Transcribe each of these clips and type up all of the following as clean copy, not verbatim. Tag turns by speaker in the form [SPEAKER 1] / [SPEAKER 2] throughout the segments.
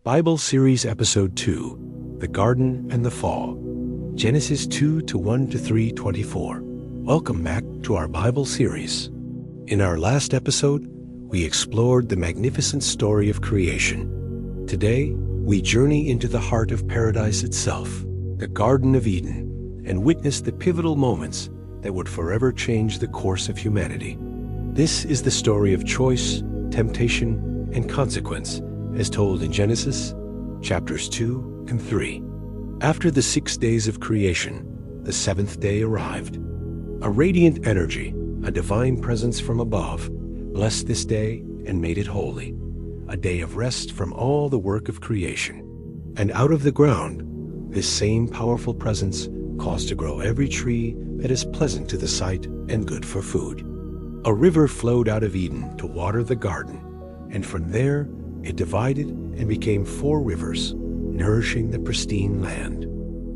[SPEAKER 1] Bible Series Episode 2, The Garden and the Fall, Genesis 2 to 1 to 3:24. Welcome back to our Bible series. In our last episode, we explored the magnificent story of creation. Today, we journey into the heart of paradise itself, the Garden of Eden, and witness the pivotal moments that would forever change the course of humanity. This is the story of choice, temptation, and consequence, as told in Genesis, chapters 2 and 3. After the 6 days of creation, the seventh day arrived. A radiant energy, a divine presence from above, blessed this day and made it holy, a day of rest from all the work of creation. And out of the ground, this same powerful presence caused to grow every tree that is pleasant to the sight and good for food. A river flowed out of Eden to water the garden, and from there it divided and became 4 rivers, nourishing the pristine land.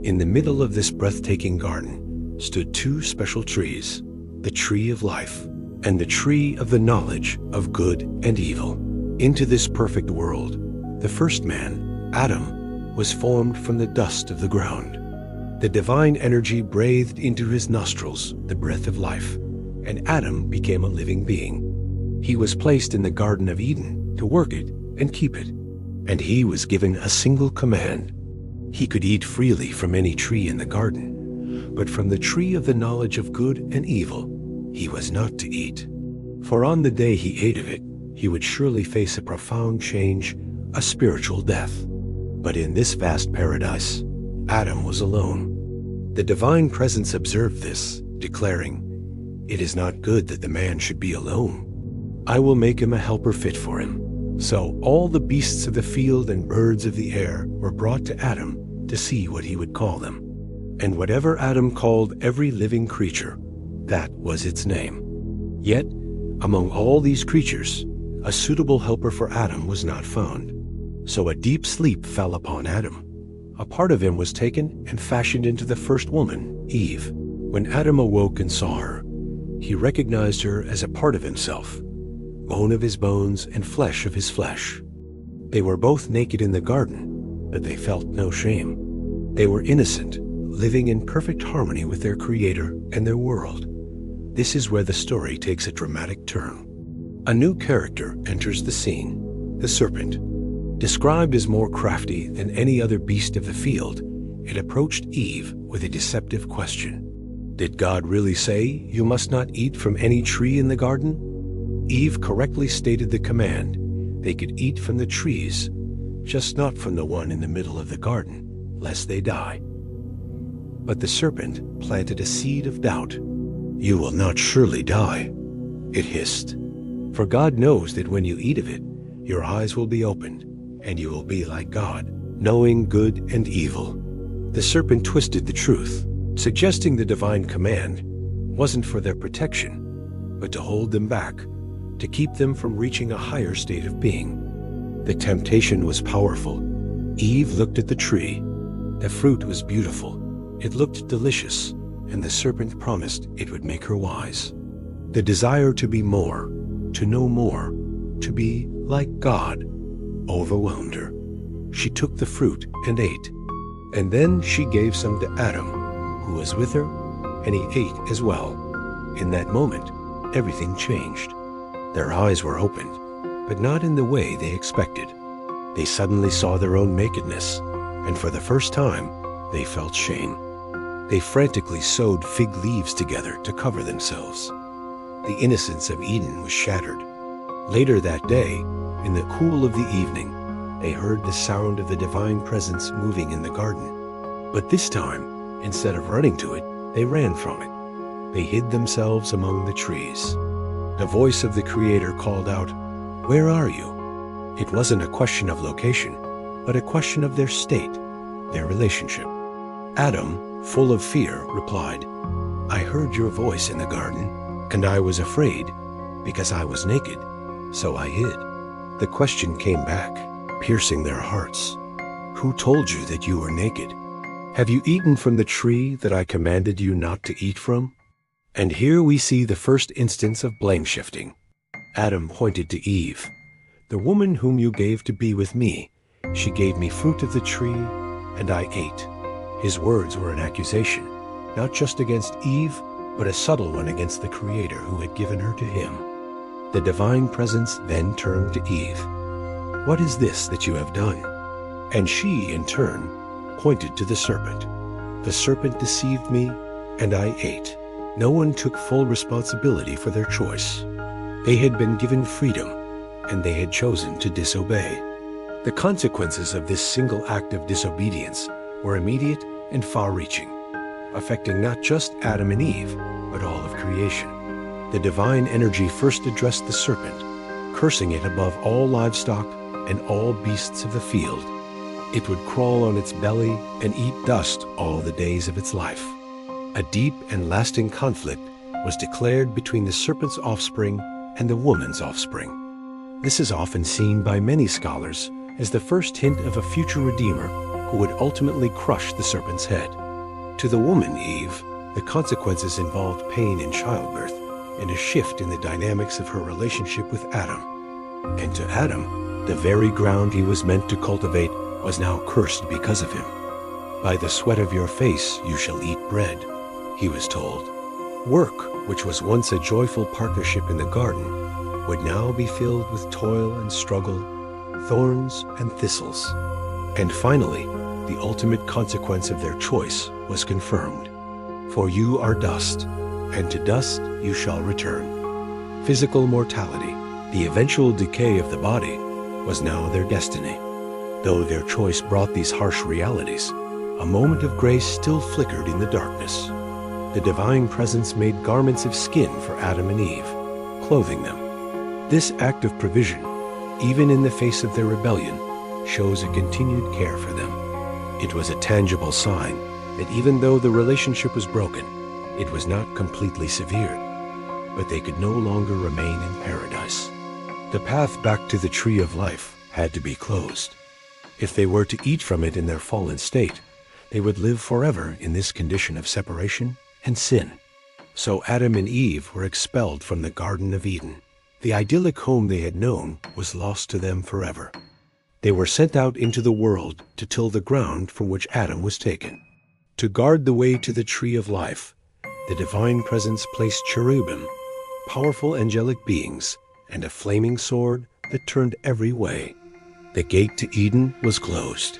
[SPEAKER 1] In the middle of this breathtaking garden stood 2 special trees, the tree of life and the tree of the knowledge of good and evil. Into this perfect world, the first man, Adam, was formed from the dust of the ground. The divine energy breathed into his nostrils the breath of life, and Adam became a living being. He was placed in the Garden of Eden to work it and keep it, and he was given a single command. He could eat freely from any tree in the garden, but from the tree of the knowledge of good and evil he was not to eat. For on the day he ate of it, he would surely face a profound change, a spiritual death. But in this vast paradise, Adam was alone. The divine presence observed this, declaring, "It is not good that the man should be alone. I will make him a helper fit for him." So all the beasts of the field and birds of the air were brought to Adam to see what he would call them. And whatever Adam called every living creature, that was its name. Yet, among all these creatures, a suitable helper for Adam was not found. So a deep sleep fell upon Adam. A part of him was taken and fashioned into the first woman, Eve. When Adam awoke and saw her, he recognized her as a part of himself, bone of his bones and flesh of his flesh. They were both naked in the garden, but they felt no shame. They were innocent, living in perfect harmony with their Creator and their world. This is where the story takes a dramatic turn. A new character enters the scene, the serpent. Described as more crafty than any other beast of the field, it approached Eve with a deceptive question. Did God really say, "You must not eat from any tree in the garden"? Eve correctly stated the command. They could eat from the trees, just not from the one in the middle of the garden, lest they die. But the serpent planted a seed of doubt. "You will not surely die," it hissed. "For God knows that when you eat of it, your eyes will be opened, and you will be like God, knowing good and evil." The serpent twisted the truth, suggesting the divine command wasn't for their protection, but to hold them back, to keep them from reaching a higher state of being. The temptation was powerful. Eve looked at the tree. The fruit was beautiful. It looked delicious, and the serpent promised it would make her wise. The desire to be more, to know more, to be like God, overwhelmed her. She took the fruit and ate, and then she gave some to Adam, who was with her, and he ate as well. In that moment, everything changed. Their eyes were opened, but not in the way they expected. They suddenly saw their own nakedness, and for the first time, they felt shame. They frantically sewed fig leaves together to cover themselves. The innocence of Eden was shattered. Later that day, in the cool of the evening, they heard the sound of the divine presence moving in the garden. But this time, instead of running to it, they ran from it. They hid themselves among the trees. The voice of the Creator called out, "Where are you?" It wasn't a question of location, but a question of their state, their relationship. Adam, full of fear, replied, "I heard your voice in the garden, and I was afraid, because I was naked, so I hid." The question came back, piercing their hearts. "Who told you that you were naked? Have you eaten from the tree that I commanded you not to eat from?" And here we see the first instance of blame shifting. Adam pointed to Eve. "The woman whom you gave to be with me, She gave me fruit of the tree, and I ate." His words were an accusation, not just against Eve, but a subtle one against the Creator who had given her to him. The divine presence then turned to Eve. "What is this that you have done?" And she, in turn, pointed to the serpent. "The serpent deceived me, and I ate." No one took full responsibility for their choice. They had been given freedom, and they had chosen to disobey. The consequences of this single act of disobedience were immediate and far-reaching, affecting not just Adam and Eve, but all of creation. The divine energy first addressed the serpent, cursing it above all livestock and all beasts of the field. It would crawl on its belly and eat dust all the days of its life. A deep and lasting conflict was declared between the serpent's offspring and the woman's offspring. This is often seen by many scholars as the first hint of a future Redeemer who would ultimately crush the serpent's head. To the woman, Eve, the consequences involved pain in childbirth and a shift in the dynamics of her relationship with Adam. And to Adam, the very ground he was meant to cultivate was now cursed because of him. "By the sweat of your face you shall eat bread," he was told. Work, which was once a joyful partnership in the garden, would now be filled with toil and struggle, thorns and thistles. And finally, the ultimate consequence of their choice was confirmed. "For you are dust, and to dust you shall return." Physical mortality, the eventual decay of the body, was now their destiny. Though their choice brought these harsh realities, a moment of grace still flickered in the darkness. The divine presence made garments of skin for Adam and Eve, clothing them. This act of provision, even in the face of their rebellion, shows a continued care for them. It was a tangible sign that even though the relationship was broken, it was not completely severed, but they could no longer remain in paradise. The path back to the tree of life had to be closed. If they were to eat from it in their fallen state, they would live forever in this condition of separation and sin. So Adam and Eve were expelled from the Garden of Eden. The idyllic home they had known was lost to them forever. They were sent out into the world to till the ground from which Adam was taken. To guard the way to the tree of life, the divine presence placed cherubim, powerful angelic beings, and a flaming sword that turned every way. The gate to Eden was closed.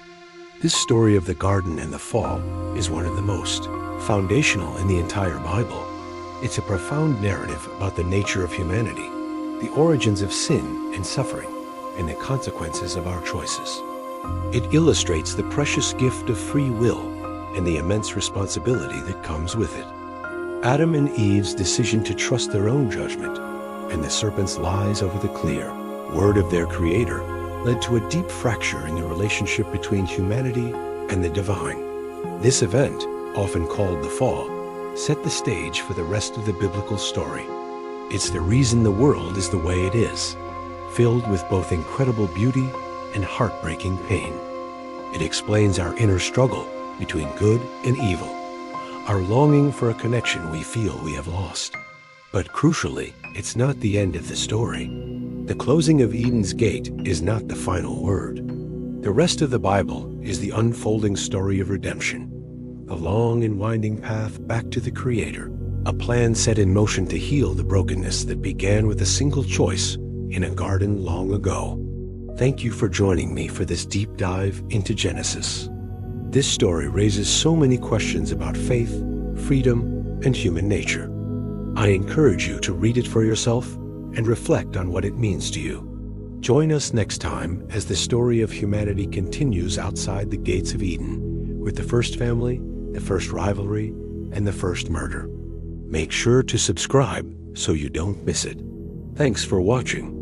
[SPEAKER 1] This story of the garden and the fall is one of the most foundational in the entire Bible. It's a profound narrative about the nature of humanity, the origins of sin and suffering, and the consequences of our choices. It illustrates the precious gift of free will and the immense responsibility that comes with it. Adam and Eve's decision to trust their own judgment and the serpent's lies over the clear word of their Creator led to a deep fracture in the relationship between humanity and the divine. This event, often called the fall, set the stage for the rest of the biblical story. It's the reason the world is the way it is, filled with both incredible beauty and heartbreaking pain. It explains our inner struggle between good and evil, our longing for a connection we feel we have lost. But crucially, it's not the end of the story. The closing of Eden's gate is not the final word. The rest of the Bible is the unfolding story of redemption, a long and winding path back to the Creator, a plan set in motion to heal the brokenness that began with a single choice in a garden long ago. Thank you for joining me for this deep dive into Genesis. This story raises so many questions about faith, freedom, and human nature. I encourage you to read it for yourself and reflect on what it means to you. Join us next time as the story of humanity continues outside the gates of Eden, with the first family, the first rivalry, and the first murder. Make sure to subscribe so you don't miss it. Thanks for watching.